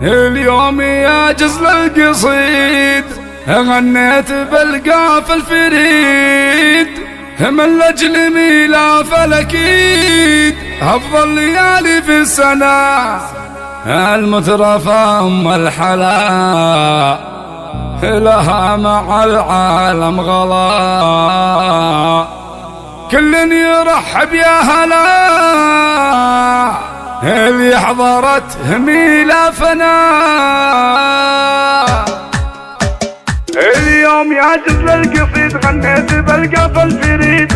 اليوم يا جزل القصيد غنيت بالقاف الفريد من لأجل ميلاف الأكيد أفضل ليالي في السنة المترفة أم الحلا لها مع العالم غلا كل يرحب يا هلا اللي حضرت ميلافنا اليوم يا جزل القصيد غنيت بالقاف الفريد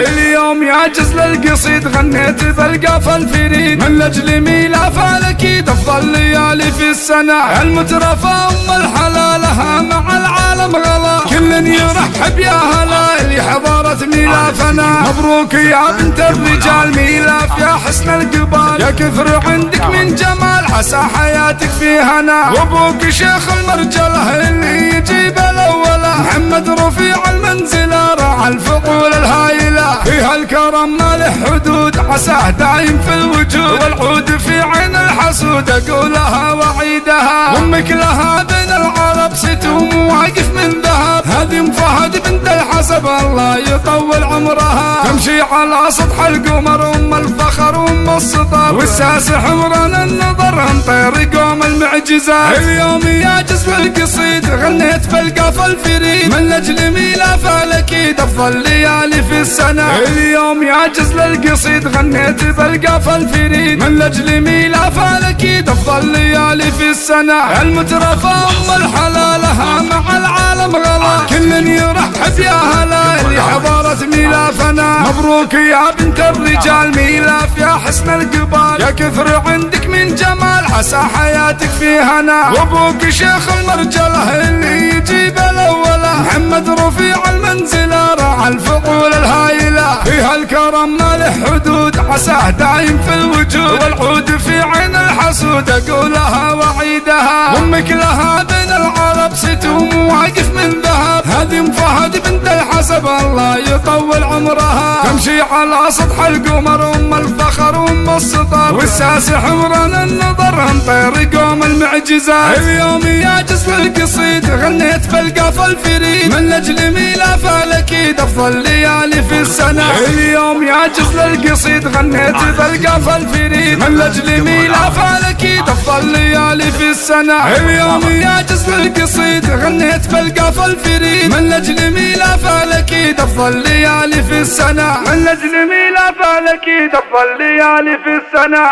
اليوم يا جزل القصيد غنيت بالقاف الفريد من لأجل ميلاف الأكيد أفضل ليالي في السنة المترفة أم الحلا لها مع العالم غلا كل يرحب يا هلا اللي حضرت ميلافنا مبروك يا بنت الرجال ميلاف يا حسن القبال يا كثر عندك من جمال عسى حياتك في هنا وابوك شيخ المرجله اللي يجيب الأولى محمد رفيع المنزلة راعى الفقول الهايلة فيها الكرم ما له حدود عساه دايم في الوجود والعود في عين الحسود أقولها وعيدها وامك لها بين العرب ستوم واقف من ذهب هذه فهد بنت الحسب الله يطول عمرها تمشي على سطح القمر ام الفخر وام السطر والساس حمران النظر انطير قوم المعجزة اليوم يا جزل القصيد غنيت بالقاف الفريد من لأجل ميلاف الأكيد أفضل ليالي في السنة اليوم يا جزل القصيد غنيت بالقاف الفريد من لأجل ميلاف الأكيد أفضل ليالي في السنة المترفة أم الحلا لها مع العالم غلا كل يرحب يا هلا اللي حضرت ميلافنا مبروك يا بنت الرجال ميلاف يا حسن القبال يا كثر عندك من جمال عسى حياتك في هنا وابوك شيخ المرجله اللي يجيب الأولى محمد رفيع المنزلة راعى الفقول الهايلة فيها الكرم ما له حدود عساه دايم في الوجود والعود في عين الحسود أقولها وعيدها وامك لها بين العرب ستوم واقف من ذهب هذه فهد بنت الحسب الله يطول عمرها تمشي على سطح القمر ام الفخر وام السطر والساس حمران النظر انطير قوم المعجزة اليوم يا جزل القصيد غنيت بالقاف الفريد من لأجل ميلاف الأكيد أفضل ليالي في السنة اليوم يا جزل القصيد غنيت بالقاف الفريد من لأجل ميلاف الأكيد أفضل ليالي في السنة اليوم يا جزل القصيد غنيت بالقاف الفريد من لأجل ميلاف الأكيد أفضل ليالي في السنة من لأجل ميلاف الأكيد أفضل ليالي في السنة